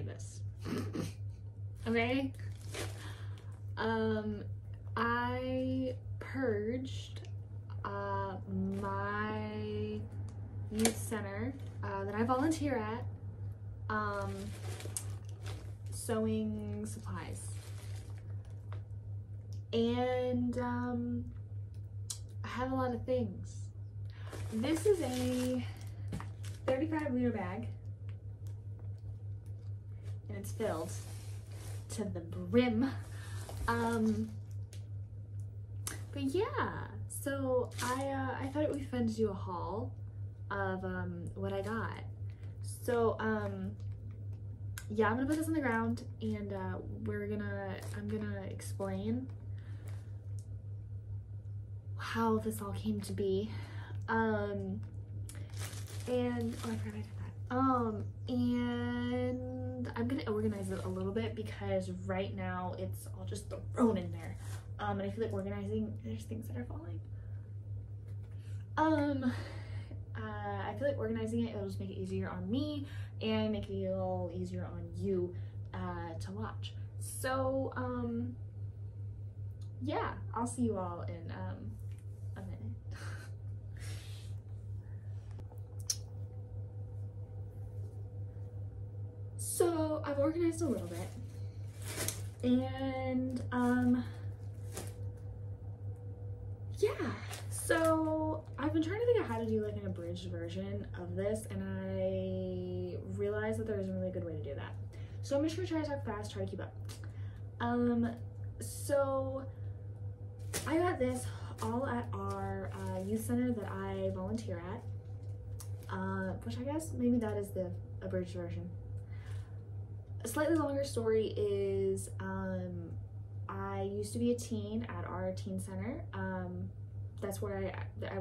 made this. Okay? I purged my youth center that I volunteer at, sewing supplies. And I have a lot of things. This is a 35-liter bag, and it's filled to the brim. But yeah, so I thought it would be fun to do a haul of what I got. So yeah, I'm gonna put this on the ground, and I'm gonna explain how this all came to be. And oh, I forgot I did that. And I'm gonna organize it a little bit because right now it's all just thrown in there. And I feel like organizing, there's things that are falling. I feel like organizing it, it'll just make it easier on me and make it a little easier on you to watch. So yeah, I'll see you all in a minute. So I've organized a little bit, and yeah, so I've been trying to think of how to do like an abridged version of this, and I realized that there isn't really a good way to do that. So I'm just gonna try to talk fast, try to keep up. So I got this all at our youth center that I volunteer at, which I guess maybe that is the abridged version. A slightly longer story is I used to be a teen at our teen center. That's where I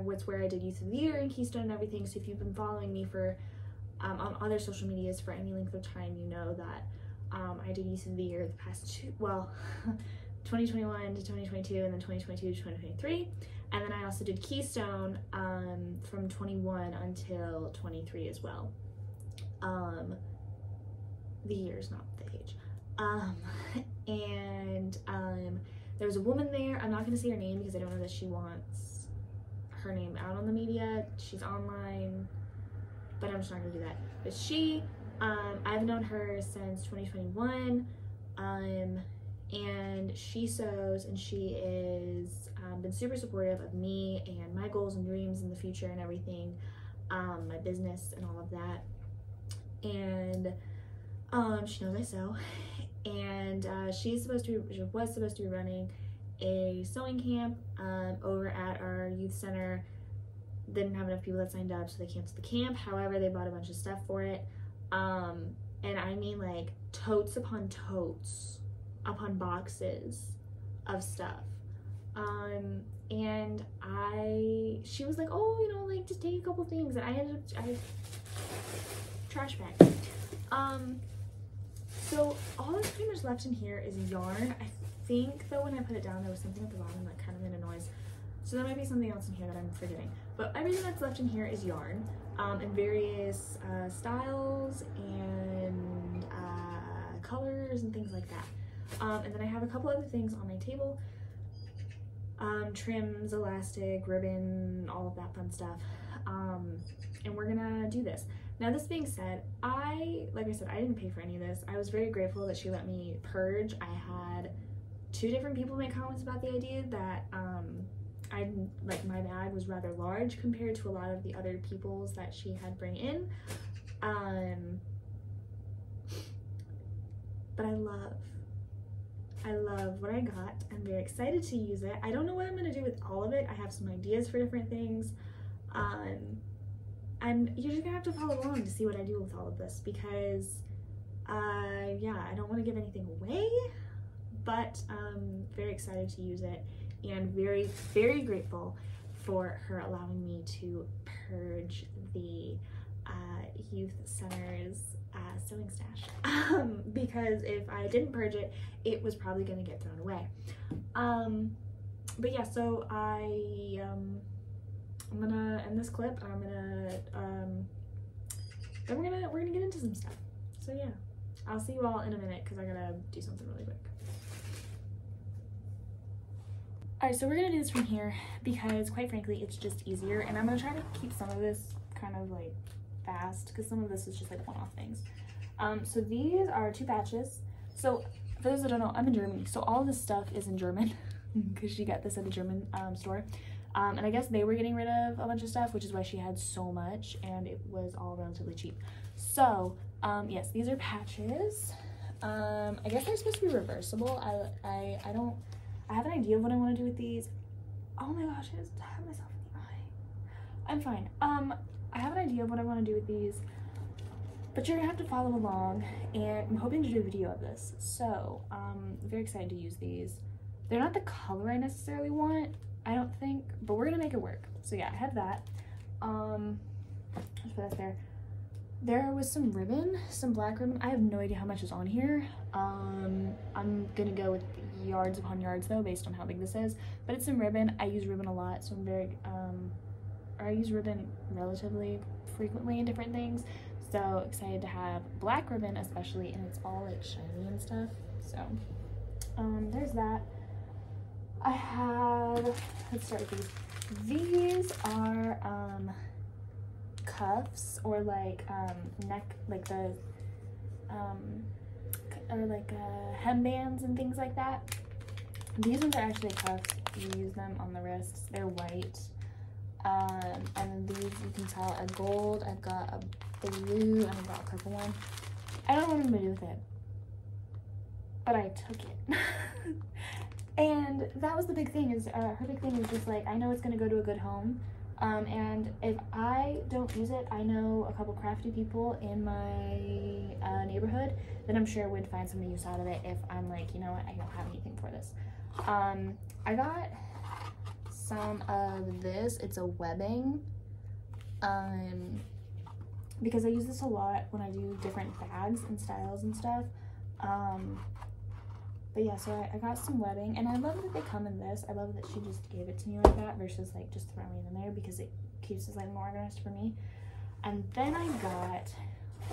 did Youth of the Year and Keystone and everything. So if you've been following me for on other social medias for any length of time, you know that I did Youth of the Year the past 2021 to 2022, and then 2022 to 2023, and then I also did Keystone from 21 until 23 as well. The year's not the age. And there was a woman there. I'm not going to say her name because I don't know that she wants her name out on the media. She's online, but I'm just not going to do that. But she, I've known her since 2021, and she sews, and she is been super supportive of me and my goals and dreams in the future and everything, my business and all of that. And she knows I sew, and she was supposed to be running a sewing camp over at our youth center. Didn't have enough people that signed up, so they canceled the camp. However, they bought a bunch of stuff for it, and I mean like totes upon totes upon boxes of stuff. And she was like, oh, you know, like just take a couple things, and I trash bag. So all that's pretty much left in here is yarn. I think though when I put it down there was something at the bottom that kind of made a noise, so there might be something else in here that I'm forgetting, but everything that's left in here is yarn in various styles and colors and things like that. And then I have a couple other things on my table, trims, elastic, ribbon, all of that fun stuff, and we're gonna do this. Now, this being said, like I said, I didn't pay for any of this. I was very grateful that she let me purge. I had 2 different people make comments about the idea that my bag was rather large compared to a lot of the other people's that she had bring in. But I love what I got. I'm very excited to use it. I don't know what I'm gonna do with all of it. I have some ideas for different things. You're just gonna have to follow along to see what I do with all of this, because yeah, I don't want to give anything away, but I'm very excited to use it, and very, very grateful for her allowing me to purge the youth center's sewing stash, because if I didn't purge it, it was probably gonna get thrown away. But yeah, so I'm gonna end this clip, and I'm gonna then we're gonna get into some stuff. So yeah, I'll see you all in a minute because I gotta do something really quick. Alright, so we're gonna do this from here because quite frankly it's just easier, and I'm gonna try to keep some of this kind of like fast because some of this is just like one-off things. So these are 2 patches. So for those that don't know, I'm in Germany, so all this stuff is in German because she got this at a German store. And I guess they were getting rid of a bunch of stuff, which is why she had so much, and it was all relatively cheap. So yes, these are patches. I guess they're supposed to be reversible. I have an idea of what I want to do with these. Oh my gosh, I just stabbed myself in the eye. I'm fine. I have an idea of what I want to do with these, but you're gonna have to follow along, and I'm hoping to do a video of this. So I'm very excited to use these. They're not the color I necessarily want, I don't think, but we're gonna make it work. So yeah, I have that. Just put that there. There was some ribbon, some black ribbon. I have no idea how much is on here. I'm gonna go with yards upon yards though, based on how big this is. But it's some ribbon. I use ribbon a lot, so I'm very, I use ribbon relatively frequently in different things. So excited to have black ribbon especially, and it's all like shiny and stuff. So there's that. I have, let's start with these. These are cuffs, or like neck, like the or like hembands and things like that. These ones are actually cuffs. You use them on the wrists. They're white. And then these, you can tell, are gold. I've got a blue and I've got a purple one. I don't know what I'm gonna do with it, but I took it. And that was the big thing, is her big thing is just like, I know it's gonna go to a good home. And if I don't use it, I know a couple crafty people in my neighborhood that I'm sure would find some use out of it if I'm like, you know what, I don't have anything for this. I got some of this. It's a webbing, because I use this a lot when I do different bags and styles and stuff. But yeah, so I got some webbing, and I love that they come in this. I love that she just gave it to me like that versus like just throwing it in there, because it keeps it like more organized for me. And then I got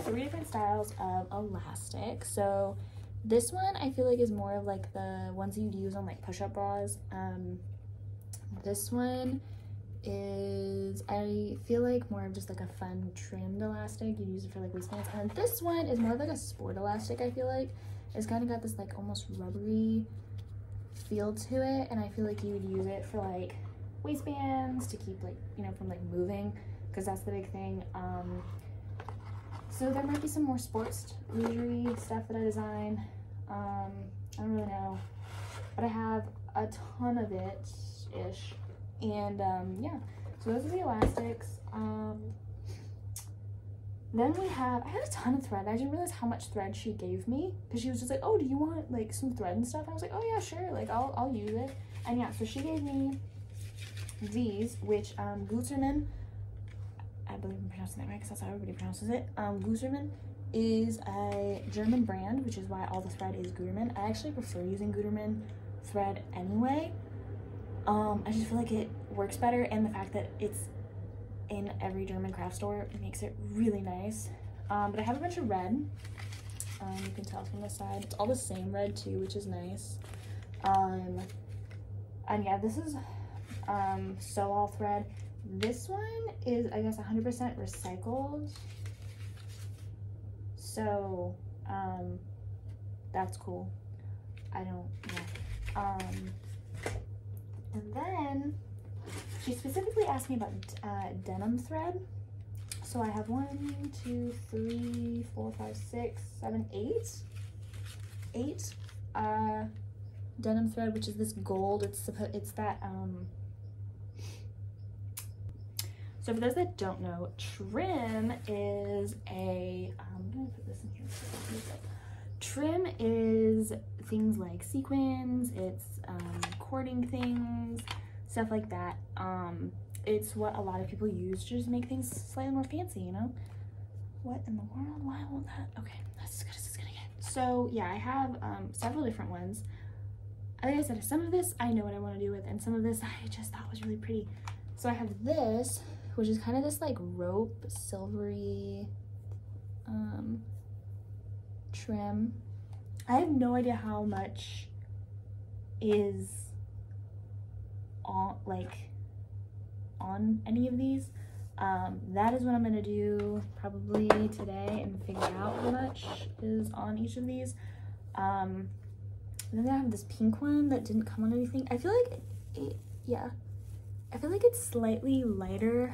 3 different styles of elastic. So this one I feel like is more of like the ones that you'd use on like push-up bras. This one is, I feel like, more of just like a fun trimmed elastic. You'd use it for like waistbands. And this one is more of like a sport elastic, I feel like. It's kind of got this like almost rubbery feel to it, and I feel like you would use it for like waistbands to keep like, you know, from like moving, because that's the big thing. So there might be some more sports lingerie stuff that I design. I don't really know, but I have a ton of it ish. And yeah, so those are the elastics. Then we have, I had a ton of thread. I didn't realize how much thread she gave me, because she was just like, oh, do you want like some thread and stuff? And I was like, oh yeah, sure, like I'll use it. And yeah, so she gave me these, which Gusermann, I believe I'm pronouncing that right because that's how everybody pronounces it. Gusermann is a German brand, which is why all the thread is Gutermann. I actually prefer using Gutermann thread anyway. I just feel like it works better, and the fact that it's in every German craft store, it makes it really nice. But I have a bunch of red. You can tell from the side. It's all the same red too, which is nice. And yeah, this is sew all thread. This one is, I guess, 100% recycled. So that's cool. I don't, yeah. And then she specifically asked me about denim thread. So I have 1, 2, 3, 4, 5, 6, 7, 8 denim thread, which is this gold. It's that so for those that don't know, trim is a I'm gonna put this in here. Trim is things like sequins, it's cording things, stuff like that. It's what a lot of people use to just make things slightly more fancy, you know? What in the world? Why won't that? Okay, that's as good as it's gonna get. So yeah, I have several different ones. Like I said, some of this I know what I want to do with, and some of this I just thought was really pretty. So I have this, which is kind of this like rope silvery trim. I have no idea how much is on, like, on any of these. That is what I'm gonna do probably today and figure out how much is on each of these. And then I have this pink one that didn't come on anything. I feel like I feel like it's slightly lighter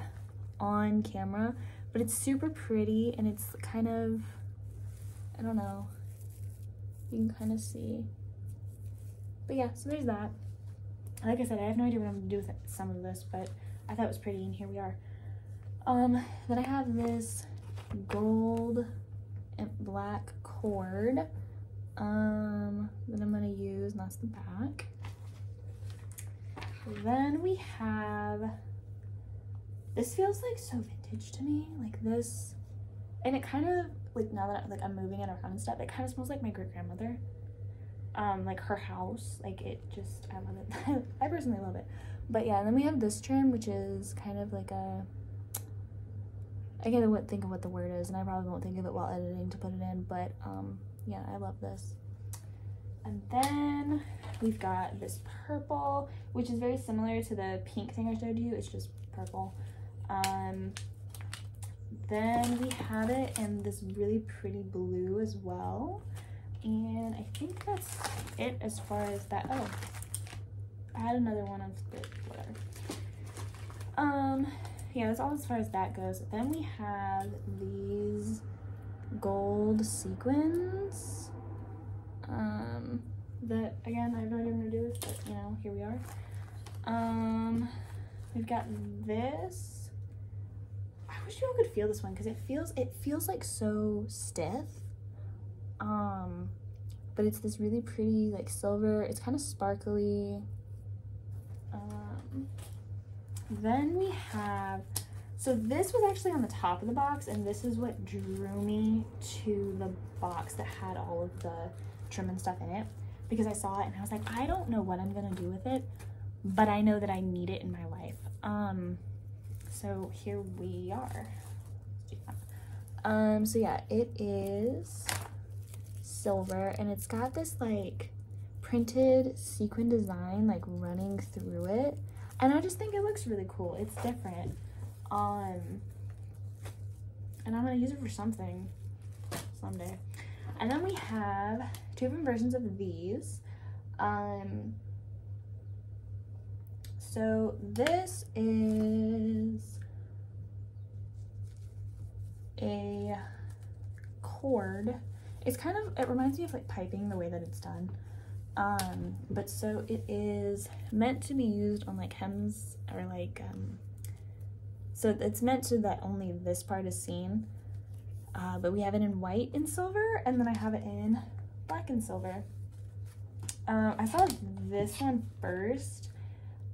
on camera, but it's super pretty, and it's kind of, I don't know, you can kind of see. But yeah, so there's that. Like I said, I have no idea what I'm gonna do with some of this, but I thought it was pretty, and here we are. Then I have this gold and black cord that I'm gonna use, and that's the back. Then we have, this feels like so vintage to me, like this, and it kind of, like, now that like I'm moving it around and stuff, it kind of smells like my great-grandmother, like her house, like it just, I love it. I personally love it. But yeah, and then we have this trim, which is kind of like a, I can't think of what the word is, and I probably won't think of it while editing to put it in, but yeah, I love this. And then we've got this purple, which is very similar to the pink thing I showed you. It's just purple. Then we have it in this really pretty blue as well. And I think that's it as far as that. Oh, I had another one of the, whatever. Yeah, that's all as far as that goes. Then we have these gold sequins. That, again, I have no idea what I'm gonna do with, but, you know, here we are. We've got this. I wish you all could feel this one, because it feels like so stiff. But it's this really pretty, like, silver. It's kind of sparkly. Then we have, so this was actually on the top of the box, and this is what drew me to the box that had all of the trim and stuff in it, because I saw it and I was like, I don't know what I'm gonna do with it, but I know that I need it in my life. So here we are. So yeah, it is silver, and it's got this like printed sequin design like running through it, and I just think it looks really cool. It's different. And I'm gonna use it for something someday. And then we have two different versions of these. So this is a cord. It's kind of, it reminds me of like piping, the way that it's done. But so it is meant to be used on like hems, or like, so it's meant to that only this part is seen. But we have it in white and silver, and then I have it in black and silver. I saw this one first,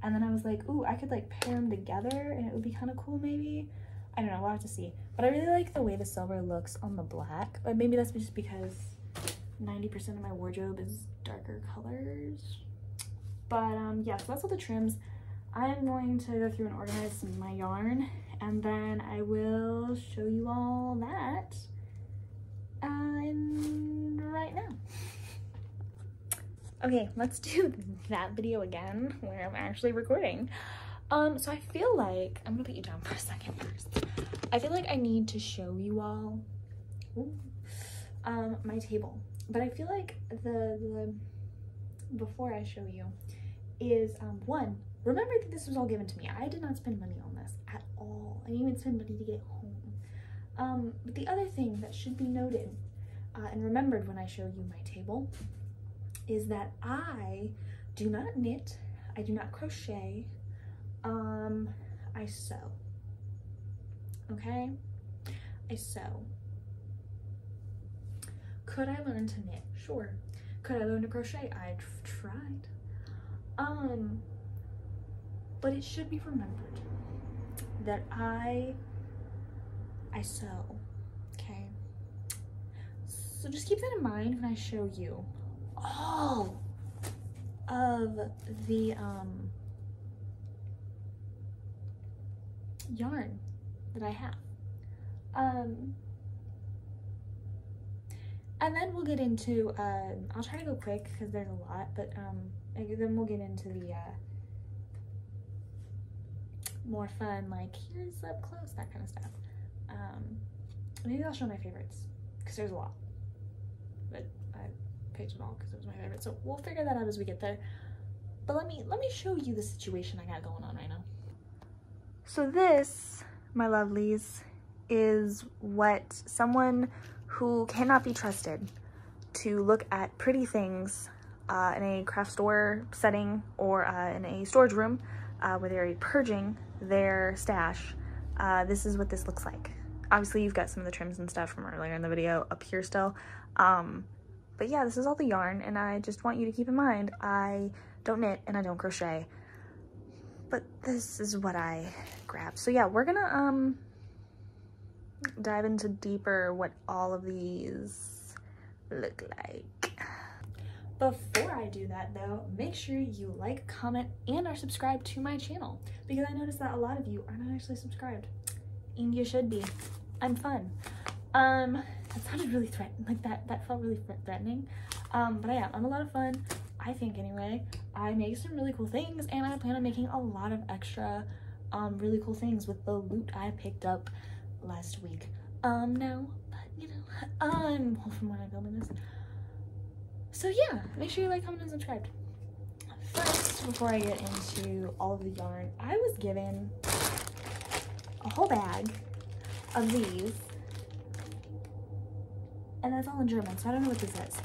and then I was like, ooh, I could like pair them together and it would be kind of cool maybe. I don't know, we'll have to see. But I really like the way the silver looks on the black, but maybe that's just because 90% of my wardrobe is darker colors. But yeah, so that's all the trims. I'm going to go through and organize my yarn, and then I will show you all that right now. Okay, let's do that video again where I'm actually recording. So I feel like, I'm gonna put you down for a second first. I feel like I need to show you all my table, but I feel like the before I show you is one, remember that this was all given to me. I did not spend money on this at all. I didn't even spend money to get it home. But the other thing that should be noted and remembered when I show you my table is that I do not knit, I do not crochet, I sew. Okay? I sew. Could I learn to knit? Sure. Could I learn to crochet? I tried. But it should be remembered that I sew, okay? So just keep that in mind when I show you all of the yarn that I have. And then we'll get into, I'll try to go quick because there's a lot, but then we'll get into the more fun, like here's up close, that kind of stuff. Maybe I'll show my favorites because there's a lot, but I picked it all because it was my favorite. So we'll figure that out as we get there. But let me show you the situation I got going on right now. So this, my lovelies, is what someone who cannot be trusted to look at pretty things in a craft store setting or in a storage room where they're purging their stash. This is what this looks like. Obviously you've got some of the trims and stuff from earlier in the video up here still. But yeah, this is all the yarn, and I just want you to keep in mind, I don't knit and I don't crochet, but this is what I grabbed. So yeah, we're gonna dive into deeper what all of these look like. Before I do that though, make sure you like, comment, and are subscribed to my channel, because I noticed that a lot of you are not actually subscribed, and you should be. I'm fun. That sounded really threatening, like that felt really threatening, but I am. I'm a lot of fun, I think anyway. I make some really cool things, and I plan on making a lot of extra really cool things with the loot I picked up last week. Now, but you know, from when I'm filming this. So yeah, make sure you like, comment, and subscribe. First, before I get into all of the yarn, I was given a whole bag of these, and that's all in German, so I don't know what this is.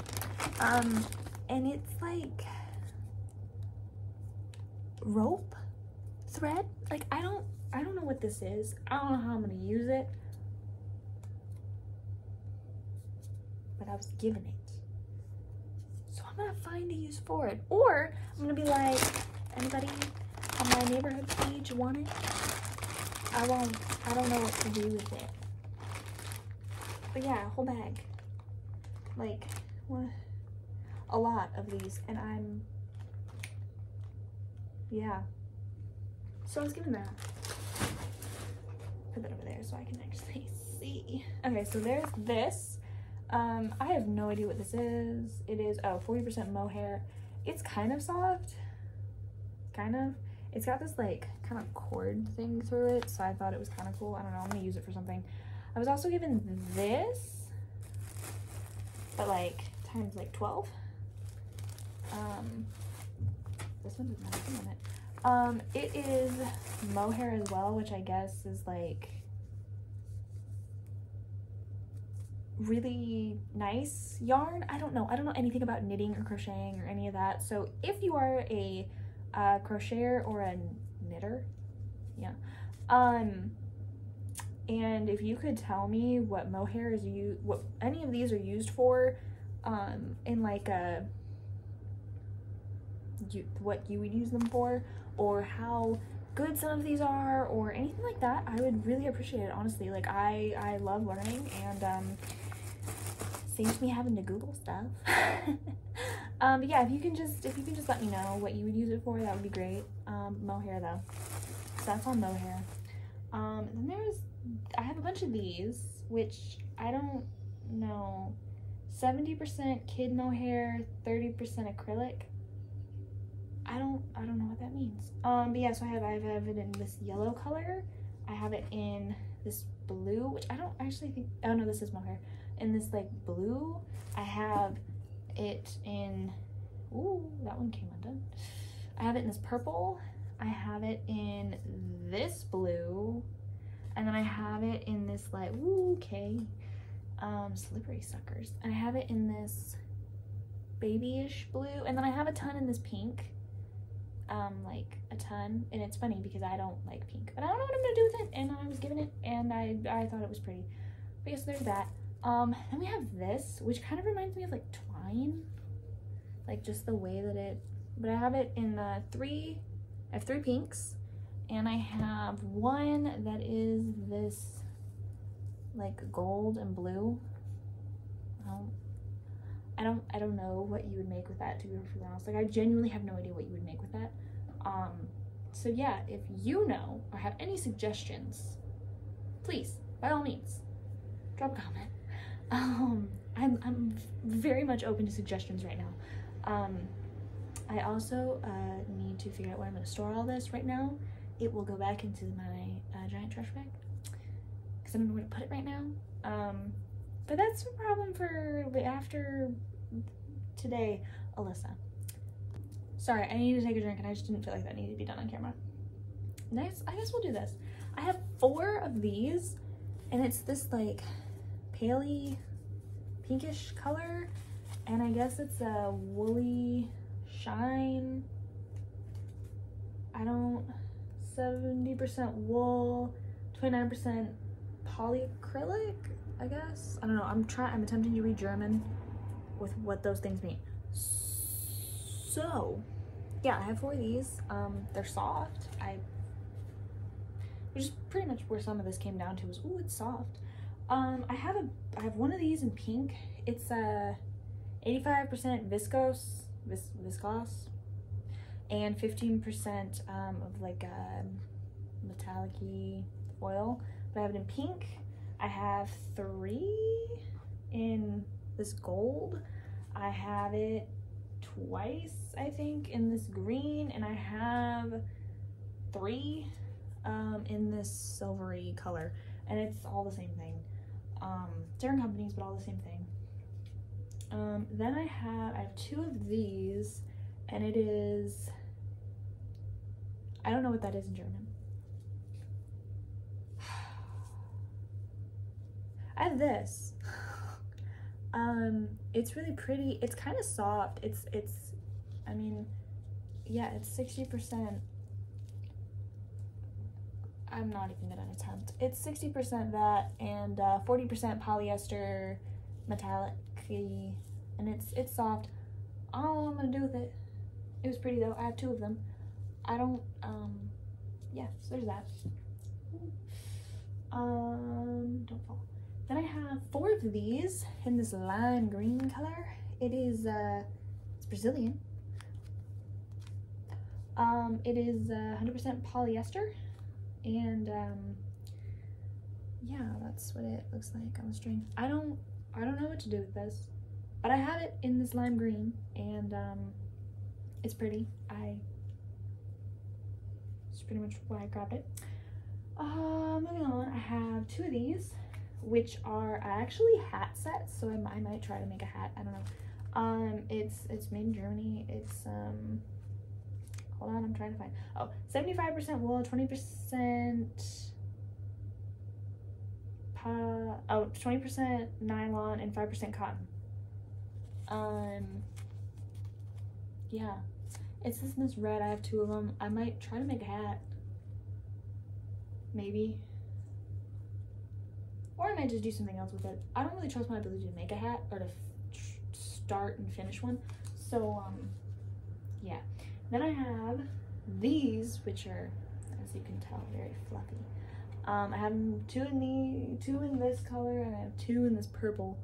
And it's like rope thread. Like I don't know what this is. I don't know how I'm gonna use it, but I was given it, so I'm gonna find a use for it, or I'm gonna be like, anybody on my neighborhood page want it? I don't know what to do with it. But yeah, a whole bag, like what, a lot of these, and yeah, so I was given that. Put that over there so I can actually see. Okay, so there's this. I have no idea what this is. It is 40% mohair. It's kind of soft, kind of. It's got this like kind of cord thing through it, so I thought it was kind of cool. I don't know, I'm gonna use it for something. I was also given this, but like times like 12. This one doesn't have anything on it. It is mohair as well, which I guess is like really nice yarn. I don't know anything about knitting or crocheting or any of that, so if you are a crocheter or a knitter, yeah, and if you could tell me what mohair is used, what any of these are used for, in like what you would use them for, or how good some of these are, or anything like that, I would really appreciate it, honestly. Like I love learning, and saves me having to Google stuff. But yeah, if you can just let me know what you would use it for, that would be great. Mohair though, so that's on mohair. Then I have a bunch of these, which I don't know, 70% kid mohair, 30% acrylic. I don't know what that means. But yeah, so I have it in this yellow color. I have it in this blue, which I don't actually think, oh no, this is mohair. In this like blue. I have it in, ooh, that one came undone. I have it in this purple. I have it in this blue. And then I have it in this like, ooh, okay, slippery suckers. And I have it in this babyish blue. And then I have a ton in this pink. Like a ton, and it's funny because I don't like pink, but I don't know what I'm gonna do with it, and I was given it, and I thought it was pretty. But yes, there's that. Then we have this, which kind of reminds me of like twine, like just the way that it, but I have it in I have three pinks, and I have one that is this like gold and blue. I don't know what you would make with that, to be perfectly honest. Like I genuinely have no idea what you would make with that. So yeah, if you know or have any suggestions, please, by all means, drop a comment. I'm very much open to suggestions right now. I also need to figure out where I'm gonna store all this right now. It will go back into my giant trash bag because I don't know where to put it right now. But that's a problem for after today, Alyssa. Sorry, I need to take a drink and I just didn't feel like that needed to be done on camera. Nice, I guess we'll do this. I have 4 of these and it's this like paley pinkish color, and I guess it's a woolly shine. 70% wool, 29% polyacrylic, I guess. I don't know, I'm attempting to read German with what those things mean. So yeah, I have 4 of these. They're soft. Which is pretty much where some of this came down to, was, ooh, it's soft. I have one of these in pink. It's 85% viscose and 15% of like metallic-y oil. But I have it in pink. I have 3 in this gold. I have it twice, I think, in this green, and I have 3 in this silvery color, and it's all the same thing. Different companies, but all the same thing. Then I have 2 of these, and it is, I don't know what that is in German. I have this. It's really pretty. It's kind of soft. I mean, yeah, it's 60%. I'm not even gonna attempt. It's 60% that and 40% polyester, metallic-y, and it's soft. I don't know what I'm gonna do with it. It was pretty though. I have 2 of them. I don't, yeah, so there's that. Don't fall. Then I have 4 of these in this lime green color. It is, it's Brazilian. It is 100% polyester, and yeah, that's what it looks like on the string. I don't know what to do with this, but I have it in this lime green, and it's pretty. It's pretty much why I grabbed it. Moving on, I have 2 of these, which are actually hat sets, so I might try to make a hat. I don't know. It's made in Germany. It's hold on, I'm trying to find. Oh, 75% wool, 20% 20% nylon, and 5% cotton. Yeah, it's in this red. I have 2 of them. I might try to make a hat, maybe, or I might just do something else with it. I don't really trust my ability to make a hat or to start and finish one. So yeah. Then I have these, which are, as you can tell, very fluffy. I have 2 in this color, and I have 2 in this purple,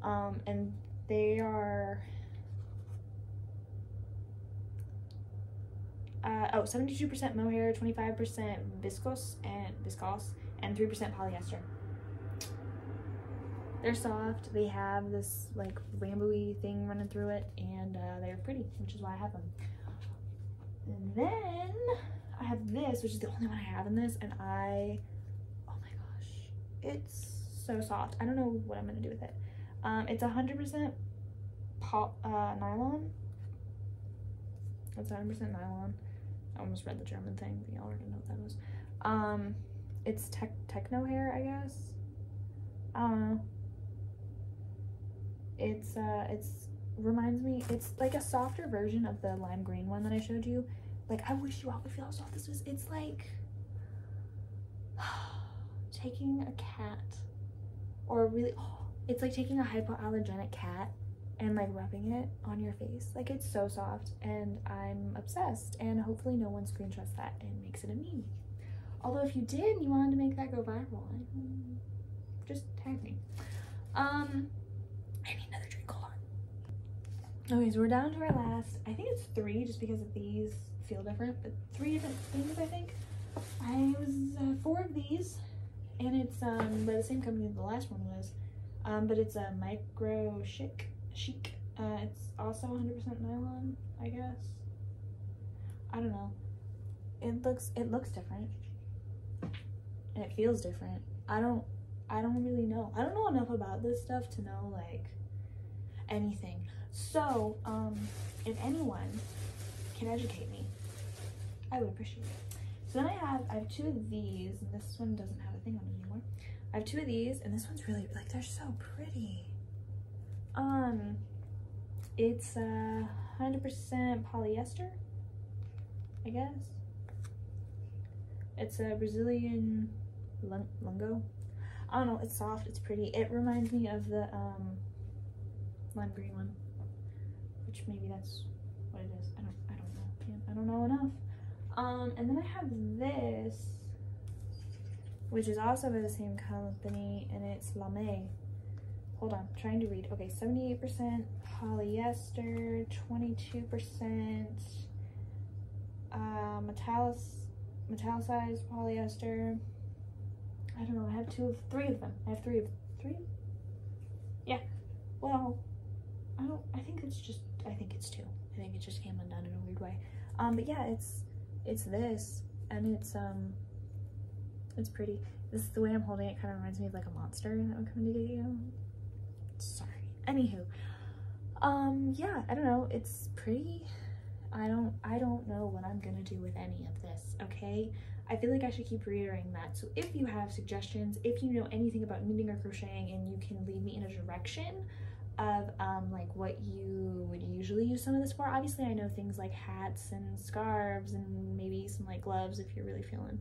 and they are 72% mohair, 25% viscose, and 3% polyester. They're soft. They have this like rainbowy thing running through it, and they're pretty, which is why I have them. And then I have this, which is the only one I have in this, and oh my gosh, it's so soft. I don't know what I'm gonna do with it. It's 100% nylon. It's 100% nylon. I almost read the German thing, but y'all already know what that was. It's techno hair, I guess. I don't know. It's reminds me, it's like a softer version of the lime green one that I showed you. Like, I wish you all could feel how soft this is. It's like taking a cat, or really, it's like taking a hypoallergenic cat and like rubbing it on your face. Like, it's so soft, and I'm obsessed, and hopefully no one screenshots that and makes it a meme. Although if you did and you wanted to make that go viral, just tag me. I need another drink, hold on. Okay, so we're down to our last, I think it's 3 just because of these feel different, but 3 different things, I think. I was 4 of these, and it's by the same company that the last one was. but it's a micro chic. It's also 100% nylon, I guess. I don't know. It looks different, and it feels different. I don't really know. I don't know enough about this stuff to know like anything. So if anyone can educate me, I would appreciate it. So then I have 2 of these, and this one doesn't have a thing on it anymore. I have 2 of these, and this one's really, like, they're so pretty. It's 100% polyester, I guess. It's a Brazilian lungo. I don't know, it's soft, it's pretty. It reminds me of the lime green one, which maybe that's what it is. I don't know. I don't know enough. And then I have this, which is also by the same company, and it's Lame. Hold on, I'm trying to read. Okay, 78% polyester, 22% metallicized polyester. I don't know, I have 3 of them. I have 3 of them. 3? Yeah. Well, I think it's 2. I think it just came undone in a weird way. But yeah, it's this, and it's pretty. This is the way I'm holding it, kind of reminds me of like a monster that would come to get you. Sorry. Anywho, yeah, I don't know. It's pretty. I don't know what I'm gonna do with any of this. Okay, I feel like I should keep reiterating that. So if you have suggestions, if you know anything about knitting or crocheting, and you can lead me in a direction of like what you would usually use some of this for. Obviously I know things like hats and scarves and maybe some like gloves if you're really feeling,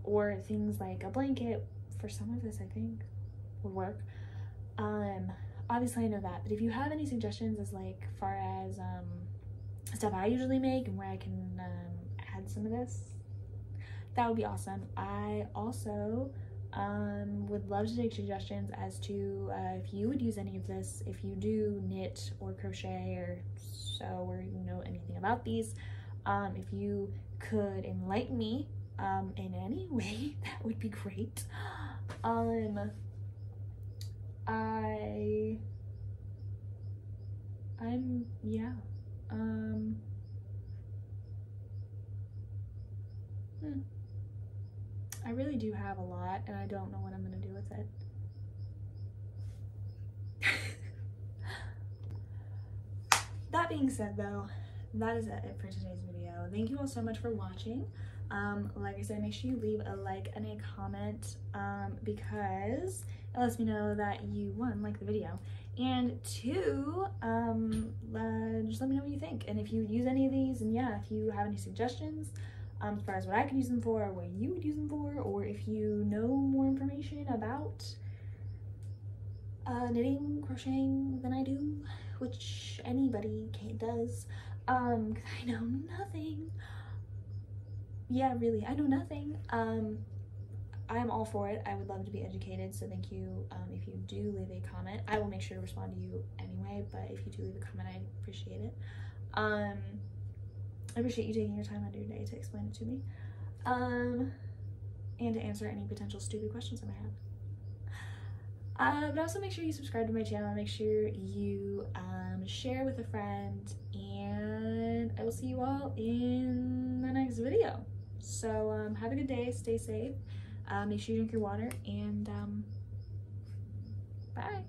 or things like a blanket. For some of this I think would work. Obviously I know that, but if you have any suggestions as like far as stuff I usually make and where I can add some of this, that would be awesome. I also would love to take suggestions as to if you would use any of this, if you do knit or crochet or sew, or you know anything about these. If you could enlighten me in any way, that would be great. I really do have a lot, and I don't know what I'm gonna do with it. That being said though, that is it for today's video. Thank you all so much for watching. Like I said, make sure you leave a like and a comment, because it lets me know that you, 1, like the video, and 2, just let me know what you think, and if you use any of these, and yeah, if you have any suggestions as far as what I could use them for, or what you would use them for, or if you know more information about knitting, crocheting than I do, which anybody does, because I know nothing. Yeah, really, I know nothing. I'm all for it. I would love to be educated, so thank you. If you do leave a comment, I will make sure to respond to you anyway, but if you do leave a comment, I appreciate it. I appreciate you taking your time out of your day to explain it to me, and to answer any potential stupid questions I might have. But also make sure you subscribe to my channel, make sure you share with a friend, and I will see you all in the next video. So have a good day, stay safe, make sure you drink your water, and bye.